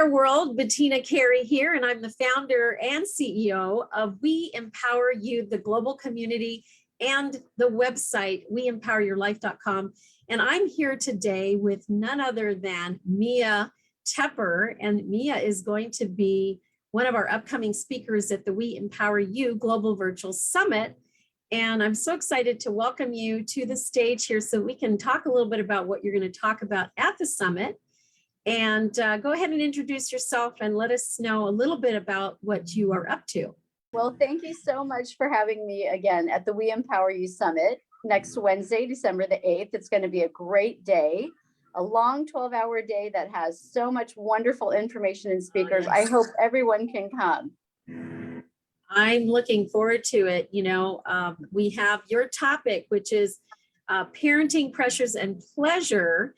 there, world. Bettina Carey here, and I'm the founder and CEO of We Empower You, the global community, and the website, weempoweryourlife.com. And I'm here today with none other than Mia Tepper, and Mia is going to be one of our upcoming speakers at the We Empower You Global Virtual Summit. And I'm so excited to welcome you to the stage here so we can talk a little bit about what you're going to talk about at the summit. And go ahead and introduce yourself and let us know a little bit about what you are up to. Well, thank you so much for having me again at the We Empower You Summit next Wednesday, December the 8th. It's going to be a great day, a long 12-hour day that has so much wonderful information and speakers. I hope everyone can come. I'm looking forward to it. You know, we have your topic, which is parenting pressures and pleasure.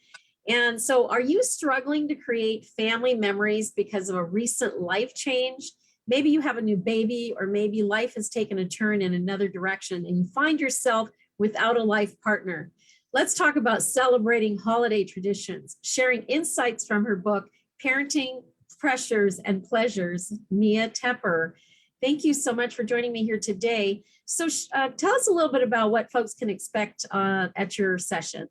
And so are you struggling to create family memories because of a recent life change? Maybe you have a new baby, or maybe life has taken a turn in another direction and you find yourself without a life partner. Let's talk about celebrating holiday traditions, sharing insights from her book, Parenting Pressures and Pleasures, Mia Tepper. Thank you so much for joining me here today. So tell us a little bit about what folks can expect at your session.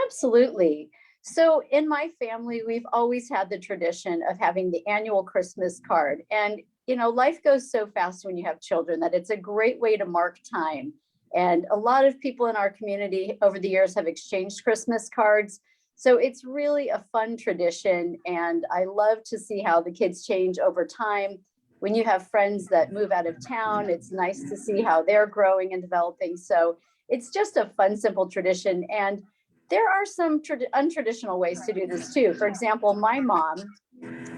Absolutely. So in my family, we've always had the tradition of having the annual Christmas card. And, you know, life goes so fast when you have children that it's a great way to mark time. And a lot of people in our community over the years have exchanged Christmas cards. So it's really a fun tradition. And I love to see how the kids change over time. When you have friends that move out of town, it's nice to see how they're growing and developing. So it's just a fun, simple tradition. And there are some untraditional ways to do this too. For example, my mom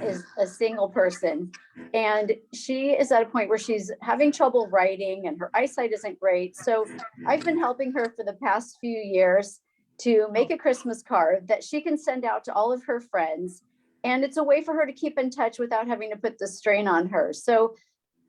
is a single person, and she is at a point where she's having trouble writing and her eyesight isn't great. So I've been helping her for the past few years to make a Christmas card that she can send out to all of her friends. And it's a way for her to keep in touch without having to put the strain on her. So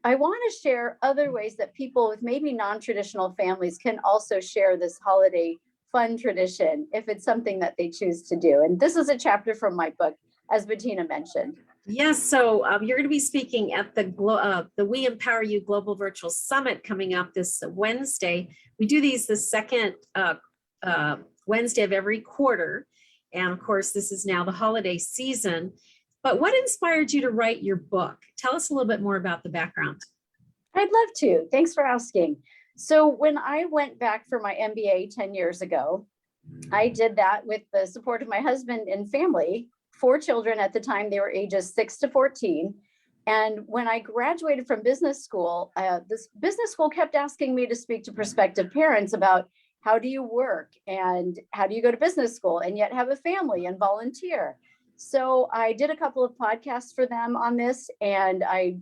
I want to share other ways that people with maybe non-traditional families can also share this holiday fun tradition if it's something that they choose to do. And this is a chapter from my book, as Bettina mentioned. Yes, so you're going to be speaking at the We Empower You Global Virtual Summit coming up this Wednesday. We do these the second Wednesday of every quarter. And of course, this is now the holiday season. But what inspired you to write your book? Tell us a little bit more about the background. I'd love to. Thanks for asking. So when I went back for my MBA 10 years ago, I did that with the support of my husband and family, 4 children at the time. They were ages 6 to 14. And when I graduated from business school, this business school kept asking me to speak to prospective parents about how do you work and how do you go to business school and yet have a family and volunteer. So I did a couple of podcasts for them on this, and I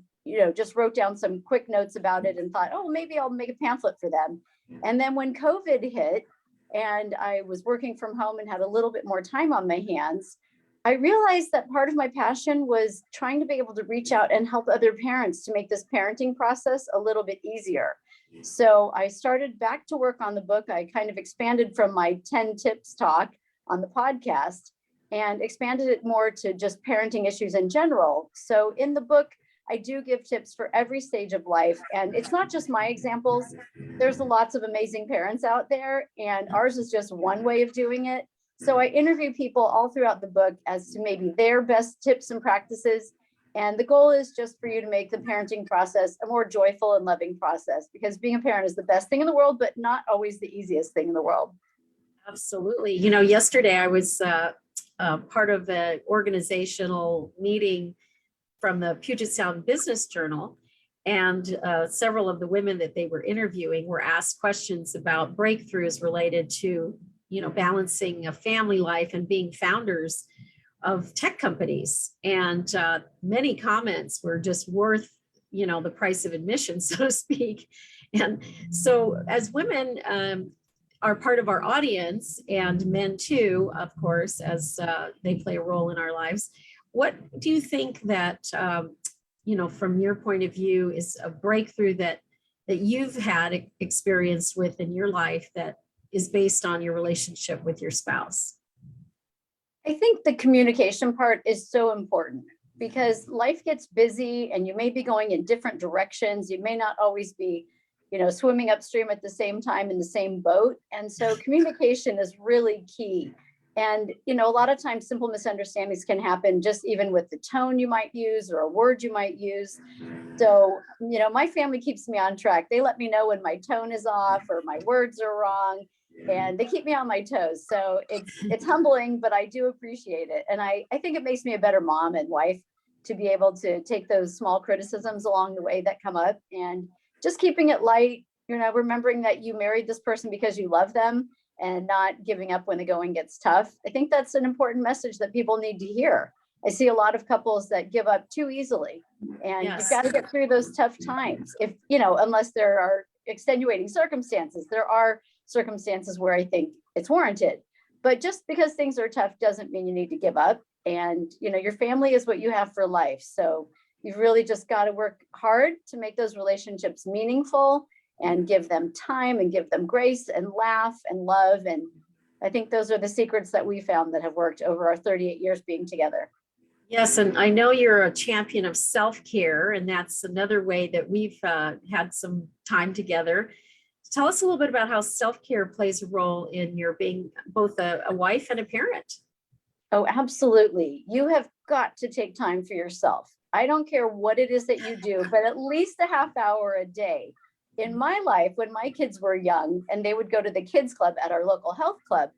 just wrote down some quick notes about it and thought, oh, maybe I'll make a pamphlet for them. And then when COVID hit and I was working from home and had a little bit more time on my hands, I realized that part of my passion was trying to be able to reach out and help other parents to make this parenting process a little bit easier. So I started back to work on the book. I kind of expanded from my 10 tips talk on the podcast and expanded it more to just parenting issues in general. So in the book, I do give tips for every stage of life. And it's not just my examples. There's lots of amazing parents out there, and ours is just one way of doing it. So I interview people all throughout the book as to maybe their best tips and practices. And the goal is just for you to make the parenting process a more joyful and loving process, because being a parent is the best thing in the world, but not always the easiest thing in the world. Absolutely. You know, yesterday I was part of an organizational meeting from the Puget Sound Business Journal, and several of the women that they were interviewing were asked questions about breakthroughs related to, balancing a family life and being founders of tech companies. And many comments were just worth, the price of admission, so to speak. And so as women are part of our audience, and men too, of course, as they play a role in our lives, what do you think that, from your point of view, is a breakthrough that you've had experience with in your life that is based on your relationship with your spouse? I think the communication part is so important. because life gets busy and you may be going in different directions. You may not always be, swimming upstream at the same time in the same boat. And so communication is really key. And, a lot of times simple misunderstandings can happen just even with the tone you might use or a word you might use. So, my family keeps me on track. They let me know when my tone is off or my words are wrong, and they keep me on my toes. So it's humbling, but I do appreciate it. And I think it makes me a better mom and wife to be able to take those small criticisms along the way that come up and just keeping it light, remembering that you married this person because you love them and not giving up when the going gets tough. I think that's an important message that people need to hear. I see a lot of couples that give up too easily, and Yes. you've got to get through those tough times. If, unless there are extenuating circumstances, there are circumstances where I think it's warranted. But just because things are tough doesn't mean you need to give up. And, your family is what you have for life. So you've really just got to work hard to make those relationships meaningful and give them time and give them grace and laugh and love. And I think those are the secrets that we found that have worked over our 38 years being together. Yes, and I know you're a champion of self-care, and that's another way that we've had some time together. Tell us a little bit about how self-care plays a role in your being both a wife and a parent. Oh, absolutely. You have got to take time for yourself. I don't care what it is that you do, but at least a half hour a day. In my life, when my kids were young and they would go to the kids club at our local health club,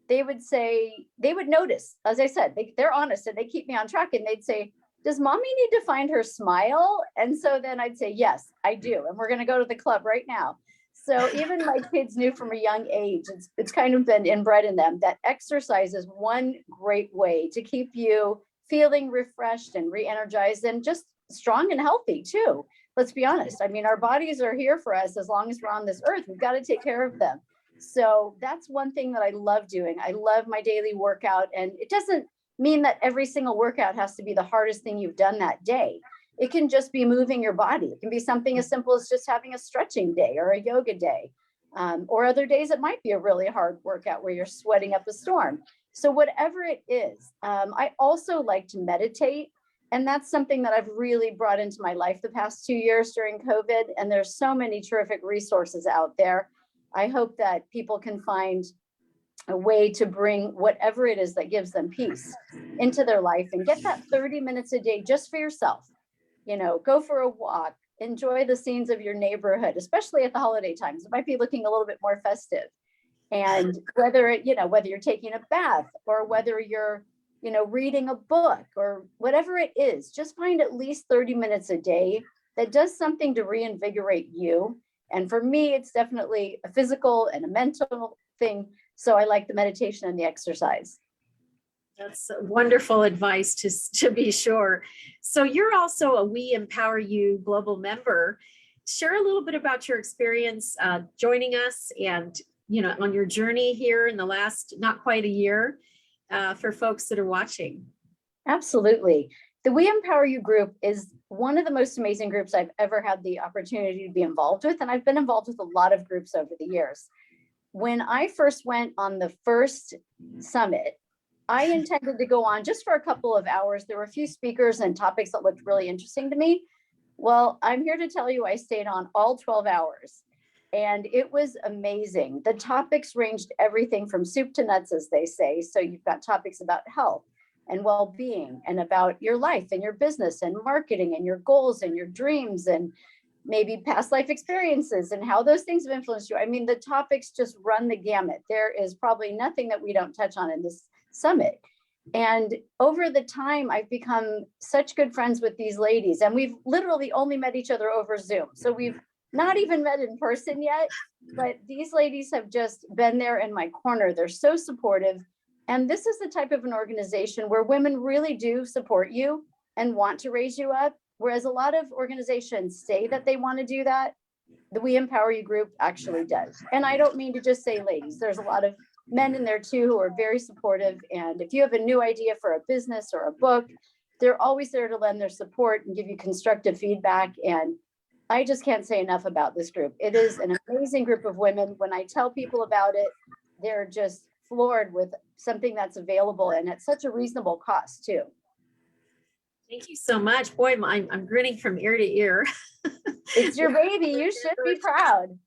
they would notice, as I said, they're honest and they keep me on track, and they'd say, does mommy need to find her smile? And so then I'd say, yes, I do. And we're going to go to the club right now. So even my kids knew from a young age, it's kind of been inbred in them that exercise is one great way to keep you feeling refreshed and re-energized and just strong and healthy too. Let's be honest. I mean, our bodies are here for us as long as we're on this earth. We've got to take care of them. So that's one thing that I love doing. I love my daily workout, and it doesn't mean that every single workout has to be the hardest thing you've done that day. It can just be moving your body. It can be something as simple as just having a stretching day or a yoga day. Or other days, it might be a really hard workout where you're sweating up a storm. So whatever it is, I also like to meditate. And that's something that I've really brought into my life the past 2 years during COVID. And there's so many terrific resources out there. I hope that people can find a way to bring whatever it is that gives them peace into their life and get that 30 minutes a day just for yourself. Go for a walk, enjoy the scenes of your neighborhood, especially at the holiday times. It might be looking a little bit more festive. And whether you're taking a bath or whether you're, reading a book or whatever it is, just find at least 30 minutes a day that does something to reinvigorate you. And for me, it's definitely a physical and a mental thing. So I like the meditation and the exercise. That's wonderful advice to be sure. So you're also a We Empower You global member. Share a little bit about your experience joining us and, on your journey here in the last not quite a year for folks that are watching. Absolutely. The We Empower You group is one of the most amazing groups I've ever had the opportunity to be involved with. And I've been involved with a lot of groups over the years. When I first went on the first summit, I intended to go on just for a couple of hours. There were a few speakers and topics that looked really interesting to me. Well, I'm here to tell you I stayed on all 12 hours. And it was amazing. The topics ranged everything from soup to nuts, as they say. So you've got topics about health and well-being and about your life and your business and marketing and your goals and your dreams and maybe past life experiences and how those things have influenced you. I mean, the topics just run the gamut. There is probably nothing that we don't touch on in this summit. And over the time, I've become such good friends with these ladies, and we've literally only met each other over Zoom. So we've not even met in person yet, but these ladies have just been there in my corner. They're so supportive. And this is the type of an organization where women really do support you and want to raise you up. Whereas a lot of organizations say that they want to do that, the We Empower You group actually does. And I don't mean to just say ladies. There's a lot of men in there too who are very supportive. And if you have a new idea for a business or a book, they're always there to lend their support and give you constructive feedback. And I just can't say enough about this group. It is an amazing group of women. When I tell people about it, they're just floored with something that's available and at such a reasonable cost too. Thank you so much. Boy, I'm grinning from ear to ear. It's your baby. You should be proud.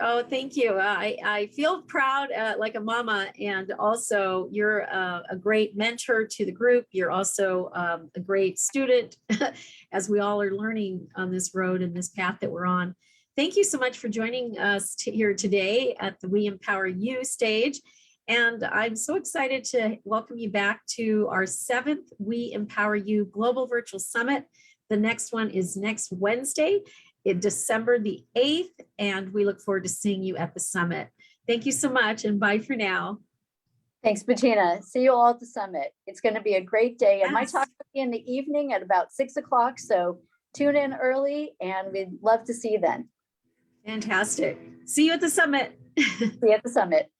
Oh, thank you. I feel proud like a mama, and also you're a great mentor to the group. You're also a great student as we all are learning on this road and this path that we're on. Thank you so much for joining us here today at the We Empower You stage. And I'm so excited to welcome you back to our 7th We Empower You Global Virtual Summit. The next one is next Wednesday, December the 8th, and we look forward to seeing you at the summit. Thank you so much, and bye for now. Thanks, Bettina. See you all at the summit. It's going to be a great day. And my Yes. talk will be in the evening at about 6 o'clock. So tune in early, and we'd love to see you then. Fantastic. See you at the summit. See you at the summit.